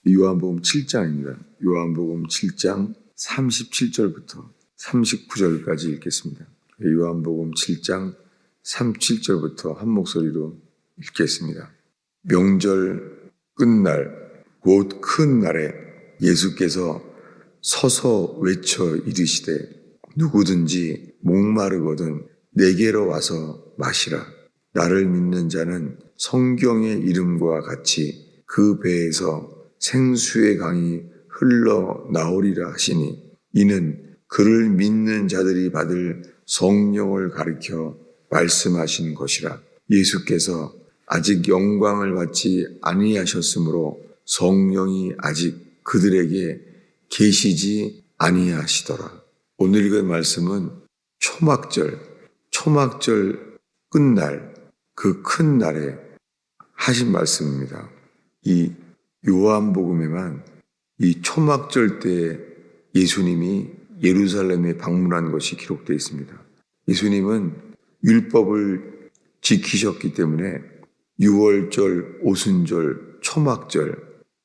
요한복음 7장입니다. 요한복음 7장 37절부터 39절까지 읽겠습니다. 요한복음 7장 37절부터 한 목소리로 읽겠습니다. 명절 끝날 곧 큰 날에 예수께서 서서 외쳐 이르시되 누구든지 목마르거든 내게로 와서 마시라. 나를 믿는 자는 성경의 이름과 같이 그 배에서 생수의 강이 흘러나오리라 하시니 이는 그를 믿는 자들이 받을 성령을 가리켜 말씀하신 것이라. 예수께서 아직 영광을 받지 아니하셨으므로 성령이 아직 그들에게 계시지 아니하시더라. 오늘 읽은 말씀은 초막절 끝날 그 큰 날에 하신 말씀입니다. 이 요한복음에만 이 초막절 때 예수님이 예루살렘에 방문한 것이 기록되어 있습니다. 예수님은 율법을 지키셨기 때문에 유월절, 오순절, 초막절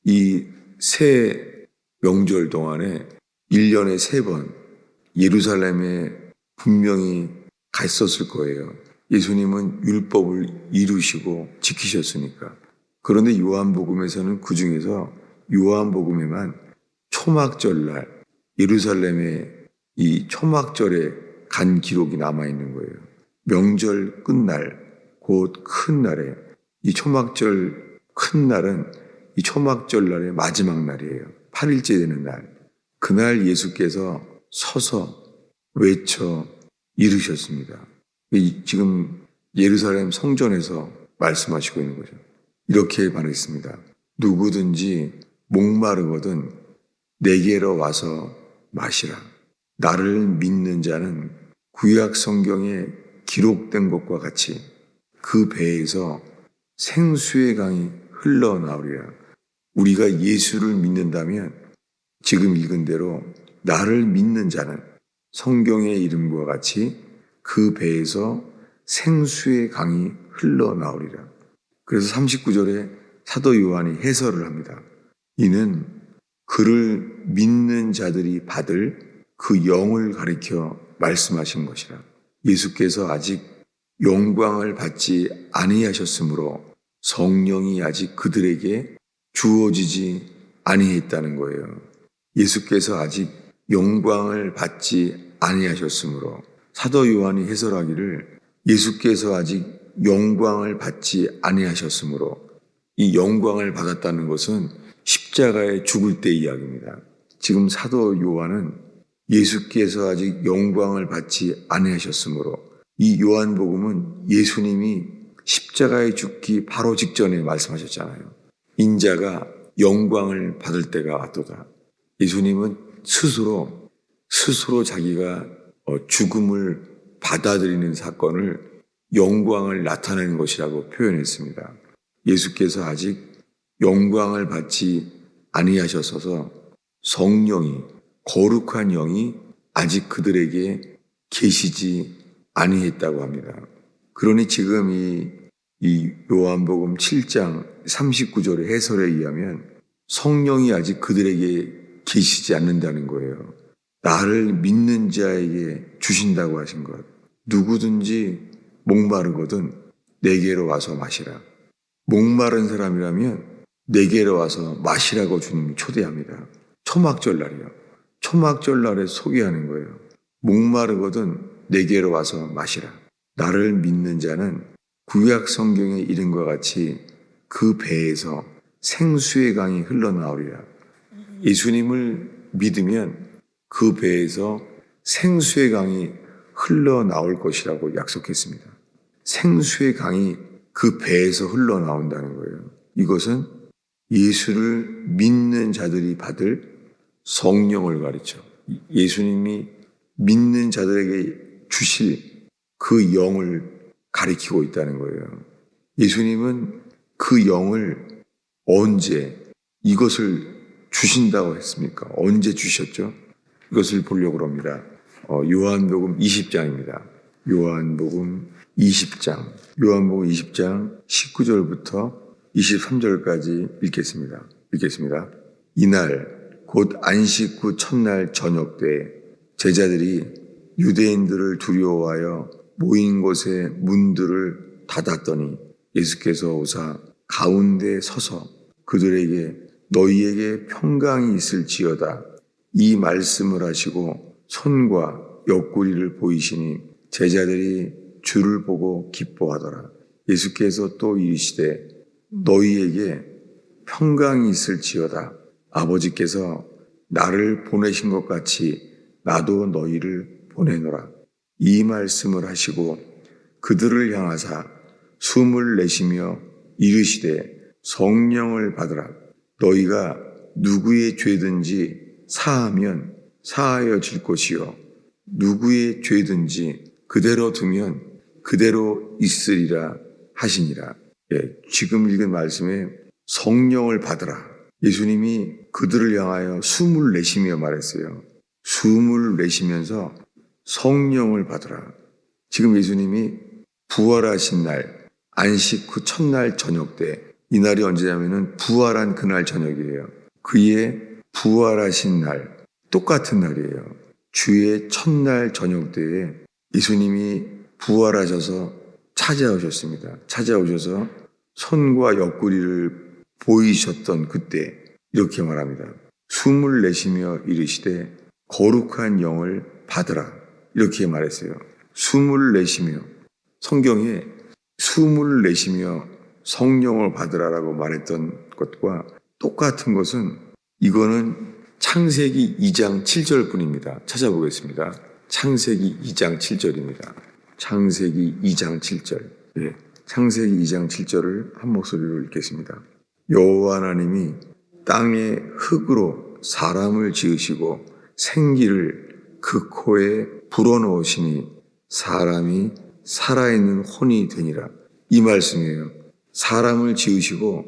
이 세 명절 동안에 1년에 3번 예루살렘에 분명히 갔었을 거예요. 예수님은 율법을 이루시고 지키셨으니까. 그런데 요한복음에서는 그 중에서 요한복음에만 초막절날 예루살렘에 이 초막절에 간 기록이 남아있는 거예요. 명절 끝날 곧 큰 날에 이 초막절 큰 날은 이 초막절날의 마지막 날이에요. 8일째 되는 날. 그날 예수께서 서서 외쳐 이르셨습니다. 지금 예루살렘 성전에서 말씀하시고 있는 거죠. 이렇게 말했습니다. 누구든지 목마르거든 내게로 와서 마시라. 나를 믿는 자는 구약 성경에 기록된 것과 같이 그 배에서 생수의 강이 흘러나오리라. 우리가 예수를 믿는다면 지금 읽은 대로 나를 믿는 자는 성경의 이름과 같이 그 배에서 생수의 강이 흘러나오리라. 그래서 39절에 사도 요한이 해설을 합니다. 이는 그를 믿는 자들이 받을 그 영을 가리켜 말씀하신 것이라. 예수께서 아직 영광을 받지 아니하셨으므로 성령이 아직 그들에게 주어지지 아니했다는 거예요. 예수께서 아직 영광을 받지 아니하셨으므로 사도 요한이 해설하기를 예수께서 아직 영광을 받지 아니하셨으므로 이 영광을 받았다는 것은 십자가에 죽을 때 이야기입니다. 지금 사도 요한은 예수께서 아직 영광을 받지 아니하셨으므로 이 요한복음은 예수님이 십자가에 죽기 바로 직전에 말씀하셨잖아요. 인자가 영광을 받을 때가 왔도다. 예수님은 스스로 자기가 죽음을 받아들이는 사건을 영광을 나타내는 것이라고 표현했습니다. 예수께서 아직 영광을 받지 아니하셨어서 성령이 거룩한 영이 아직 그들에게 계시지 아니했다고 합니다. 그러니 지금 이 요한복음 7장 39절의 해설에 의하면 성령이 아직 그들에게 계시지 않는다는 거예요. 나를 믿는 자에게 주신다고 하신 것. 누구든지 목마르거든 내게로 와서 마시라. 목마른 사람이라면 내게로 와서 마시라고 주님이 초대합니다. 초막절날이요. 초막절날에 소개하는 거예요. 목마르거든 내게로 와서 마시라. 나를 믿는 자는 구약 성경의 이름과 같이 그 배에서 생수의 강이 흘러나오리라. 예수님을 믿으면 그 배에서 생수의 강이 흘러나올 것이라고 약속했습니다. 생수의 강이 그 배에서 흘러나온다는 거예요. 이것은 예수를 믿는 자들이 받을 성령을 가르쳐 예수님이 믿는 자들에게 주실 그 영을 가리키고 있다는 거예요. 예수님은 그 영을 언제 이것을 주신다고 했습니까? 언제 주셨죠? 이것을 보려고 합니다. 요한복음 20장입니다. 요한복음 20장 19절부터 23절까지 읽겠습니다. 이날 곧 안식 후 첫날 저녁 때 제자들이 유대인들을 두려워하여 모인 곳에 문들을 닫았더니 예수께서 오사 가운데 서서 그들에게 너희에게 평강이 있을지어다 이 말씀을 하시고 손과 옆구리를 보이시니 제자들이 주를 보고 기뻐하더라. 예수께서 또 이르시되 너희에게 평강이 있을지어다. 아버지께서 나를 보내신 것 같이 나도 너희를 보내노라. 이 말씀을 하시고 그들을 향하사 숨을 내쉬며 이르시되 성령을 받으라. 너희가 누구의 죄든지 사하면 사하여질 것이요 누구의 죄든지 그대로 두면 그대로 있으리라 하시니라. 지금 읽은 말씀에 성령을 받으라. 예수님이 그들을 향하여 숨을 내쉬며 말했어요. 숨을 내쉬면서 성령을 받으라. 지금 예수님이 부활하신 날, 안식 후 첫날 저녁 때, 이날이 언제냐면은 부활한 그날 저녁이에요. 그의 부활하신 날, 똑같은 날이에요. 주의 첫날 저녁 때에 예수님이 부활하셔서 찾아오셨습니다. 찾아오셔서 손과 옆구리를 보이셨던 그때 이렇게 말합니다. 숨을 내쉬며 이르시되 거룩한 영을 받으라. 이렇게 말했어요. 숨을 내쉬며, 성경에 숨을 내쉬며 성령을 받으라라고 말했던 것과 똑같은 것은 이거는 창세기 2장 7절 뿐입니다. 찾아보겠습니다. 창세기 2장 7절입니다. 창세기 2장 7절. 창세기 2장 7절을 한 목소리로 읽겠습니다. 여호와 하나님이 땅의 흙으로 사람을 지으시고 생기를 그 코에 불어넣으시니 사람이 살아있는 혼이 되니라. 이 말씀이에요. 사람을 지으시고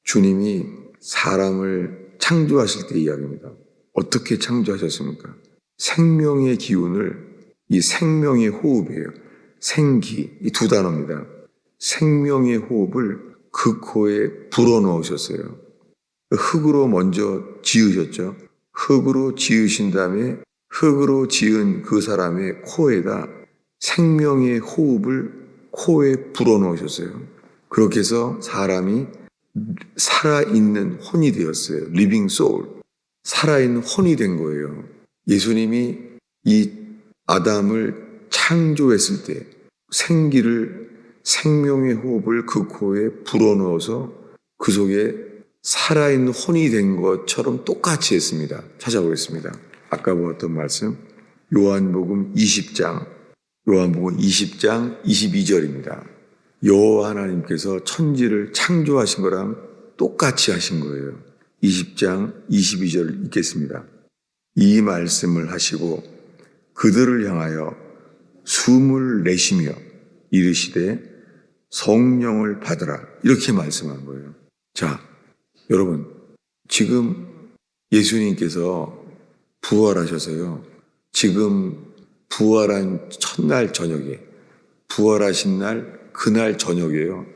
주님이 사람을 창조하실 때 이야기입니다. 어떻게 창조하셨습니까? 생명의 기운을, 이 생명의 호흡이에요. 생기, 이 두 단어입니다. 생명의 호흡을 그 코에 불어넣으셨어요. 흙으로 먼저 지으셨죠. 흙으로 지으신 다음에 흙으로 지은 그 사람의 코에다 생명의 호흡을 코에 불어넣으셨어요. 그렇게 해서 사람이 살아있는 혼이 되었어요. 리빙 소울. 살아있는 혼이 된 거예요. 예수님이 이 아담을 창조했을 때 생명의 호흡을 그 코에 불어넣어서 그 속에 살아있는 혼이 된 것처럼 똑같이 했습니다. 찾아보겠습니다. 아까 보았던 말씀 요한복음 20장 22절입니다. 여호와 하나님께서 천지를 창조하신 거랑 똑같이 하신 거예요. 20장 22절 읽겠습니다. 이 말씀을 하시고 그들을 향하여 숨을 내쉬며 이르시되 성령을 받으라. 이렇게 말씀한 거예요. 자, 여러분, 지금 예수님께서 부활하셔서요. 지금 부활한 첫날 저녁에, 부활하신 날, 그날 저녁에요.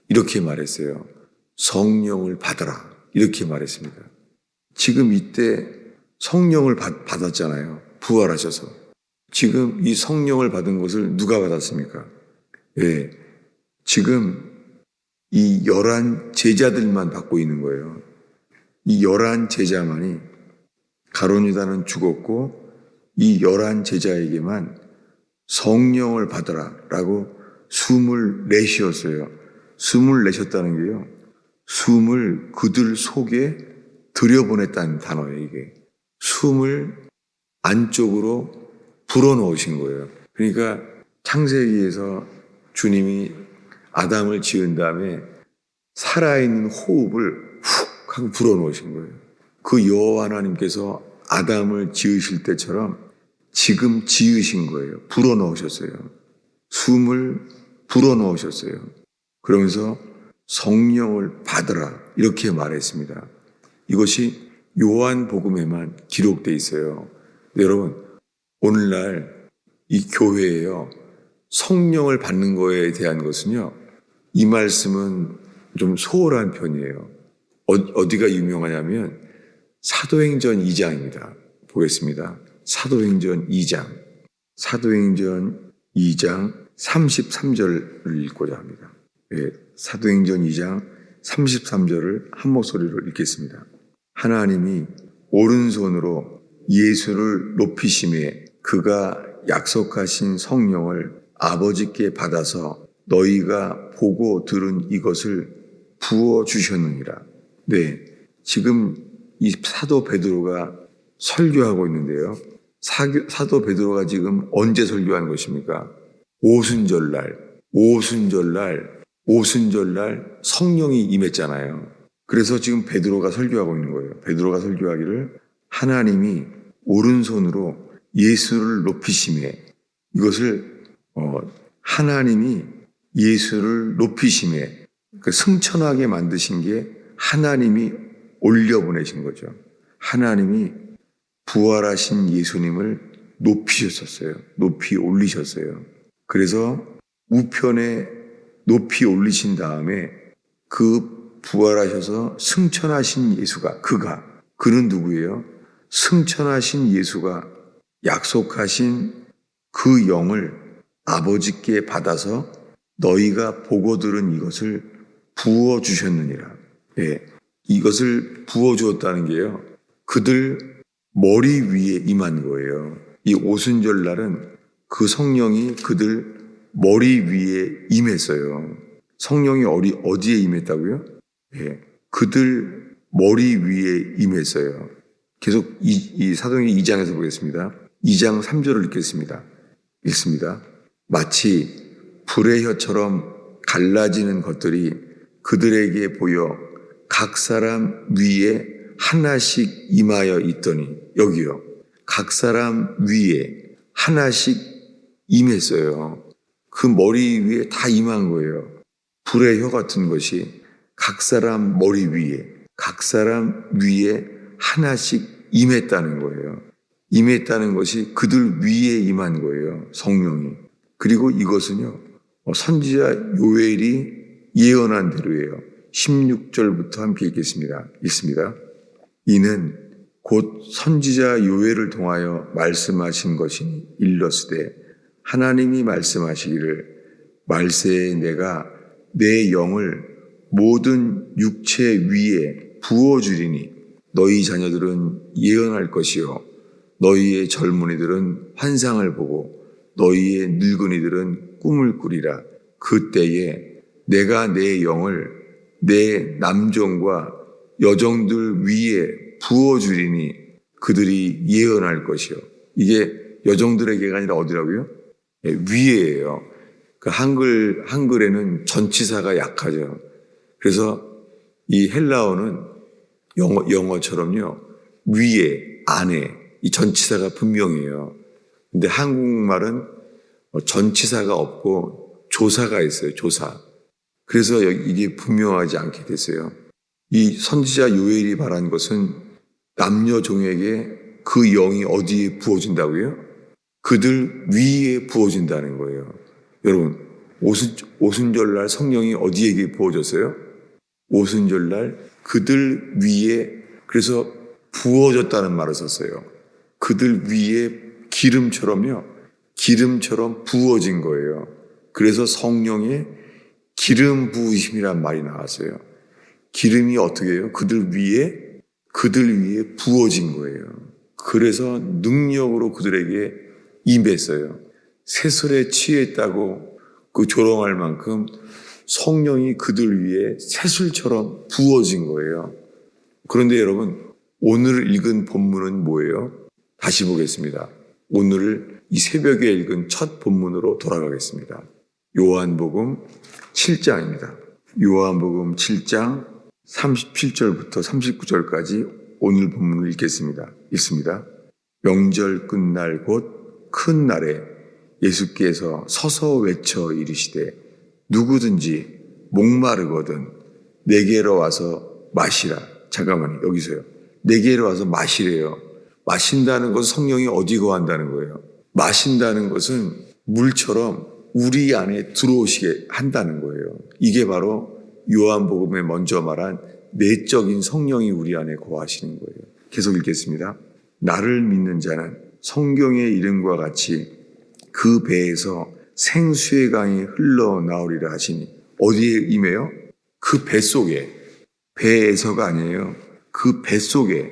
이렇게 말했어요. 성령을 받으라. 이렇게 말했습니다. 지금 이때 성령을 받았잖아요. 부활하셔서. 지금 이 성령을 받은 것을 누가 받았습니까? 지금 이 11 제자들만 받고 있는 거예요. 이 11 제자만이 가룟 유다는 죽었고 이 11 제자에게만 성령을 받으라 라고 숨을 내쉬었어요. 숨을 내셨다는 게요. 숨을 그들 속에 들여보냈다는 단어예요, 이게. 숨을 안쪽으로 불어넣으신 거예요. 그러니까 창세기에서 주님이 아담을 지은 다음에 살아있는 호흡을 훅 하고 불어넣으신 거예요. 그 여호와 하나님께서 아담을 지으실 때처럼 지금 지으신 거예요. 불어넣으셨어요. 숨을 불어넣으셨어요. 그러면서 성령을 받으라 이렇게 말했습니다. 이것이 요한복음에만 기록되어 있어요. 여러분, 오늘날 이 교회에요. 성령을 받는 거에 대한 것은요. 이 말씀은 좀 소홀한 편이에요. 어디가 유명하냐면 사도행전 2장입니다. 보겠습니다. 사도행전 2장. 사도행전 2장 33절을 읽고자 합니다. 네, 사도행전 2장 33절을 한 목소리로 읽겠습니다. 하나님이 오른손으로 예수를 높이심에 그가 약속하신 성령을 아버지께 받아서 너희가 보고 들은 이것을 부어주셨느니라. 네, 지금 이 사도 베드로가 설교하고 있는데요. 사도 베드로가 지금 언제 설교한 것입니까? 오순절날 성령이 임했잖아요. 그래서 지금 베드로가 설교하고 있는 거예요. 베드로가 설교하기를 하나님이 오른손으로 예수를 높이심에, 이것을 하나님이 예수를 높이심에, 그 승천하게 만드신 게 하나님이 올려보내신 거죠. 하나님이 부활하신 예수님을 높이셨어요. 높이 올리셨어요. 그래서 우편에 높이 올리신 다음에 그 부활하셔서 승천하신 예수가, 그는 누구예요? 승천하신 예수가 약속하신 그 영을 아버지께 받아서 너희가 보고 들은 이것을 부어주셨느니라. 예, 이것을 부어주었다는 게요, 그들 머리 위에 임한 거예요. 이 오순절 날은 그 성령이 그들 머리 위에 임했어요. 성령이 어디에 임했다고요? 예, 그들 머리 위에 임했어요. 계속 이 사도행전 2장에서 보겠습니다. 2장 3절을 읽습니다. 마치 불의 혀처럼 갈라지는 것들이 그들에게 보여 각 사람 위에 하나씩 임하여 있더니, 여기요, 각 사람 위에 하나씩 임했어요. 그 머리 위에 다 임한 거예요. 불의 혀 같은 것이 각 사람 머리 위에, 각 사람 위에 하나씩 임했다는 거예요. 임했다는 것이 그들 위에 임한 거예요, 성령이. 그리고 이것은요, 선지자 요엘이 예언한 대로예요. 16절부터 함께 읽겠습니다. 이는 곧 선지자 요엘을 통하여 말씀하신 것이니 일렀으되 하나님이 말씀하시기를 말세에 내가 내 영을 모든 육체 위에 부어주리니 너희 자녀들은 예언할 것이요 너희의 젊은이들은 환상을 보고 너희의 늙은이들은 꿈을 꾸리라. 그때에 내가 내 영을 내 남종과 여종들 위에 부어주리니 그들이 예언할 것이요. 이게 여종들에게가 아니라 어디라고요? 위에예요. 그 한글에는 전치사가 약하죠. 그래서 이 헬라어는 영어처럼요, 위에, 안에, 이 전치사가 분명해요. 근데 한국말은 전치사가 없고 조사가 있어요, 조사. 그래서 이게 분명하지 않게 됐어요. 이 선지자 요엘이 말한 것은 남녀 종에게 그 영이 어디에 부어진다고요? 그들 위에 부어진다는 거예요. 여러분, 오순절날 성령이 어디에게 부어졌어요? 오순절날 그들 위에, 그래서 부어졌다는 말을 썼어요. 그들 위에 기름처럼 부어진 거예요. 그래서 성령의 기름 부으심이란 말이 나왔어요. 기름이 어떻게 해요? 그들 위에 부어진 거예요. 그래서 능력으로 그들에게 임했어요. 새술에 취했다고 그 조롱할 만큼 성령이 그들 위에 새술처럼 부어진 거예요. 그런데 여러분, 오늘 읽은 본문은 뭐예요? 다시 보겠습니다. 오늘 이 새벽에 읽은 첫 본문으로 돌아가겠습니다. 요한복음 7장입니다. 요한복음 7장 37절부터 39절까지 오늘 본문을 읽겠습니다. 명절 끝날 곧 큰 날에 예수께서 서서 외쳐 이르시되 누구든지 목마르거든 내게로 와서 마시라. 잠깐만요. 여기서요. 내게로 와서 마시래요. 마신다는 것은 성령이 어디 거한다는 거예요. 마신다는 것은 물처럼 우리 안에 들어오시게 한다는 거예요. 이게 바로 요한복음에 먼저 말한 내적인 성령이 우리 안에 거하시는 거예요. 계속 읽겠습니다. 나를 믿는 자는 성경의 이름과 같이 그 배에서 생수의 강이 흘러나오리라 하시니 어디에 임해요? 그 뱃속에, 배에서가 아니에요. 그 뱃속에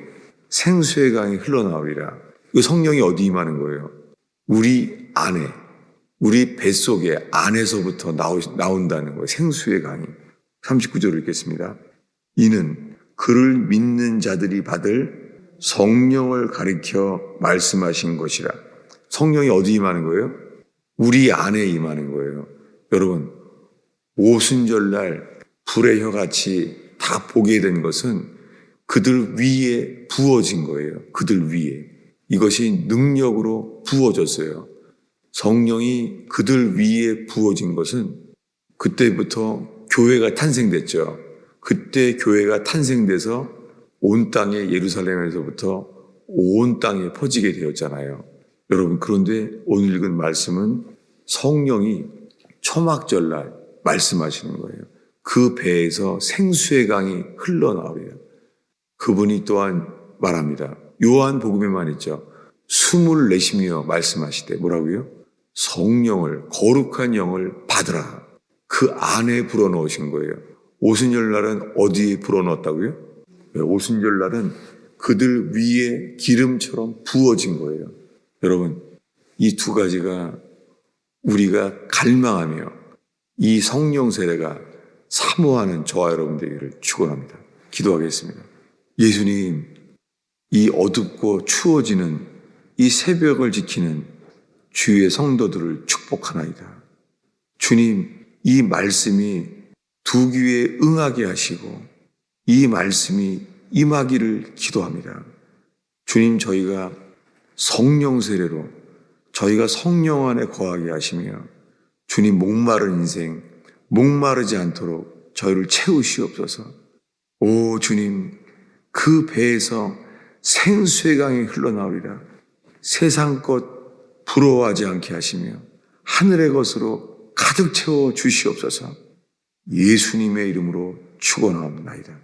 생수의 강이 흘러나오리라. 이 성령이 어디 임하는 거예요? 우리 안에, 우리 뱃속에 안에서부터 나온다는 거예요. 생수의 강이. 39절을 읽겠습니다. 이는 그를 믿는 자들이 받을 성령을 가리켜 말씀하신 것이라. 성령이 어디 임하는 거예요? 우리 안에 임하는 거예요. 여러분, 오순절날 불의 혀같이 다 보게 된 것은 그들 위에 부어진 거예요. 그들 위에. 이것이 능력으로 부어졌어요. 성령이 그들 위에 부어진 것은 그때부터 교회가 탄생됐죠. 그때 교회가 탄생돼서 온 땅에 예루살렘에서부터 온 땅에 퍼지게 되었잖아요. 여러분, 그런데 오늘 읽은 말씀은 성령이 초막절날 말씀하시는 거예요. 그 배에서 생수의 강이 흘러나오리라. 그분이 또한 말합니다. 요한복음에만 있죠. 숨을 내쉬며 말씀하시되 뭐라고요? 성령을, 거룩한 영을 받으라. 그 안에 불어넣으신 거예요. 오순절날은 어디에 불어넣었다고요? 오순절날은 그들 위에 기름처럼 부어진 거예요. 여러분, 이 두 가지가 우리가 갈망하며 이 성령 세례가 사모하는 저와 여러분 되기를 축원합니다. 기도하겠습니다. 예수님, 이 어둡고 추워지는 이 새벽을 지키는 주의 성도들을 축복하나이다. 주님, 이 말씀이 두 귀에 응하게 하시고 이 말씀이 임하기를 기도합니다. 주님, 저희가 성령 세례로 저희가 성령 안에 거하게 하시며 주님, 목마른 인생 목마르지 않도록 저희를 채우시옵소서. 오 주님, 그 배에서 생수의 강이 흘러나오리라. 세상 것 부러워하지 않게 하시며 하늘의 것으로 가득 채워 주시옵소서. 예수님의 이름으로 축원하옵나이다.